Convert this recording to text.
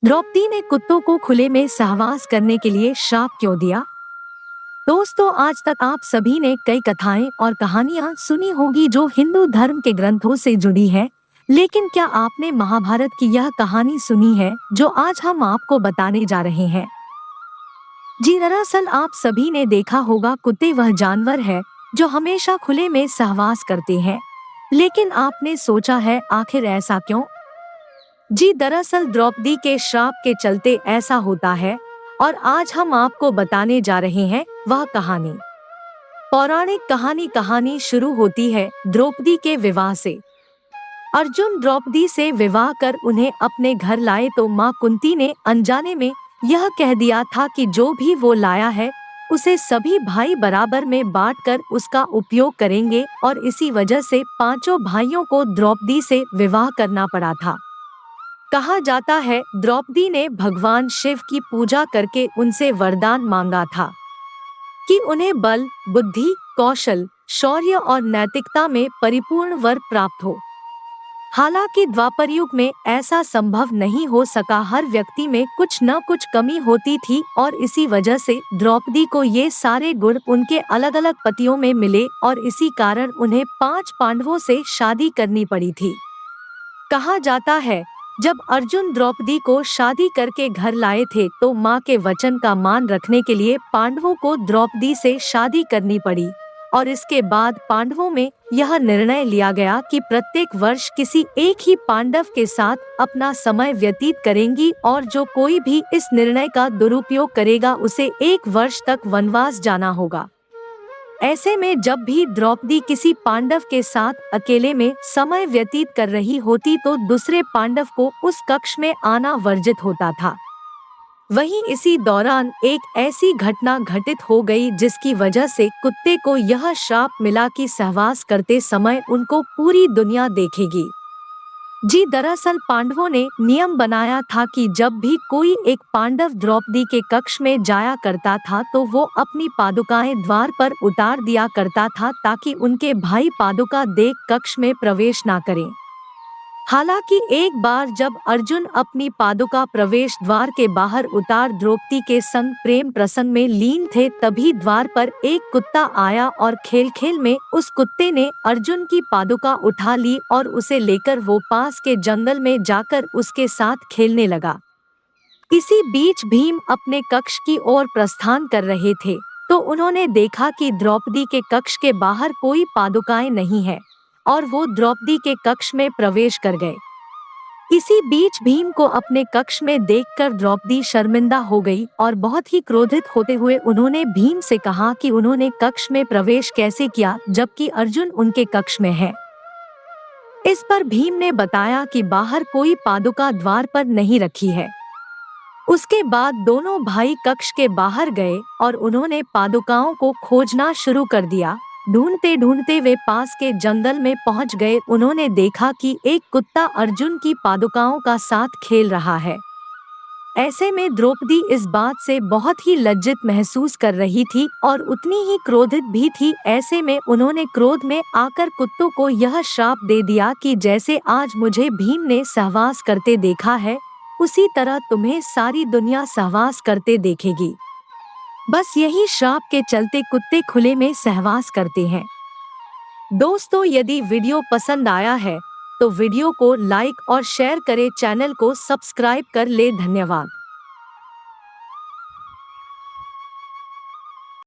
द्रौपदी ने कुत्तों को खुले में सहवास करने के लिए श्राप क्यों दिया? दोस्तों, आज तक आप सभी ने कई कथाएं और कहानियां सुनी होगी जो हिंदू धर्म के ग्रंथों से जुड़ी है। लेकिन क्या आपने महाभारत की यह कहानी सुनी है जो आज हम आपको बताने जा रहे हैं? जी, दरअसल आप सभी ने देखा होगा, कुत्ते वह जानवर है जो हमेशा खुले में सहवास करते हैं। लेकिन आपने सोचा है आखिर ऐसा क्यों? जी, दरअसल द्रौपदी के श्राप के चलते ऐसा होता है और आज हम आपको बताने जा रहे हैं वह कहानी। पौराणिक कहानी शुरू होती है द्रौपदी के विवाह से। अर्जुन द्रौपदी से विवाह कर उन्हें अपने घर लाए तो माँ कुंती ने अनजाने में यह कह दिया था कि जो भी वो लाया है उसे सभी भाई बराबर में बांटकर उसका उपयोग करेंगे, और इसी वजह से पांचों भाइयों को द्रौपदी से विवाह करना पड़ा था। कहा जाता है द्रौपदी ने भगवान शिव की पूजा करके उनसे वरदान मांगा था कि उन्हें बल, बुद्धि, कौशल, शौर्य और नैतिकता में परिपूर्ण वर प्राप्त हो। हालांकि द्वापर युग में ऐसा संभव नहीं हो सका, हर व्यक्ति में कुछ न कुछ कमी होती थी और इसी वजह से द्रौपदी को ये सारे गुण उनके अलग अलग पतियों में मिले और इसी कारण उन्हें 5 पांडवों से शादी करनी पड़ी थी। कहा जाता है जब अर्जुन द्रौपदी को शादी करके घर लाए थे तो माँ के वचन का मान रखने के लिए पांडवों को द्रौपदी से शादी करनी पड़ी, और इसके बाद पांडवों में यह निर्णय लिया गया कि प्रत्येक वर्ष किसी एक ही पांडव के साथ अपना समय व्यतीत करेंगी और जो कोई भी इस निर्णय का दुरुपयोग करेगा उसे 1 वर्ष तक वनवास जाना होगा। ऐसे में जब भी द्रौपदी किसी पांडव के साथ अकेले में समय व्यतीत कर रही होती तो दूसरे पांडव को उस कक्ष में आना वर्जित होता था। वहीं इसी दौरान एक ऐसी घटना घटित हो गई जिसकी वजह से कुत्ते को यह श्राप मिला कि सहवास करते समय उनको पूरी दुनिया देखेगी। जी, दरअसल पांडवों ने नियम बनाया था कि जब भी कोई एक पांडव द्रौपदी के कक्ष में जाया करता था तो वो अपनी पादुकाएं द्वार पर उतार दिया करता था ताकि उनके भाई पादुका देख कक्ष में प्रवेश ना करें। हालांकि एक बार जब अर्जुन अपनी पादुका प्रवेश द्वार के बाहर उतार द्रौपदी के संग प्रेम प्रसंग में लीन थे, तभी द्वार पर एक कुत्ता आया और खेल खेल में उस कुत्ते ने अर्जुन की पादुका उठा ली और उसे लेकर वो पास के जंगल में जाकर उसके साथ खेलने लगा। इसी बीच भीम अपने कक्ष की ओर प्रस्थान कर रहे थे तो उन्होंने देखा कि द्रौपदी के कक्ष के बाहर कोई पादुकाएं नहीं है और वो द्रौपदी के कक्ष में प्रवेश कर गए। इसी बीच भीम को अपने कक्ष में देखकर द्रौपदी शर्मिंदा हो गई और बहुत ही क्रोधित होते हुए उन्होंने भीम से कहा कि उन्होंने कक्ष में प्रवेश कैसे किया जबकि अर्जुन उनके कक्ष में है। इस पर भीम ने बताया कि बाहर कोई पादुका द्वार पर नहीं रखी है। उसके बाद दोनों भाई कक्ष के बाहर गए और उन्होंने पादुकाओं को खोजना शुरू कर दिया। ढूंढते ढूंढते वे पास के जंगल में पहुंच गए। उन्होंने देखा कि एक कुत्ता अर्जुन की पादुकाओं का साथ खेल रहा है। ऐसे में द्रौपदी इस बात से बहुत ही लज्जित महसूस कर रही थी और उतनी ही क्रोधित भी थी। ऐसे में उन्होंने क्रोध में आकर कुत्तों को यह श्राप दे दिया कि जैसे आज मुझे भीम ने सहवास करते देखा है उसी तरह तुम्हें सारी दुनिया सहवास करते देखेगी। बस यही श्राप के चलते कुत्ते खुले में सहवास करते हैं। दोस्तों, यदि वीडियो पसंद आया है तो वीडियो को लाइक और शेयर करें, चैनल को सब्सक्राइब कर ले। धन्यवाद।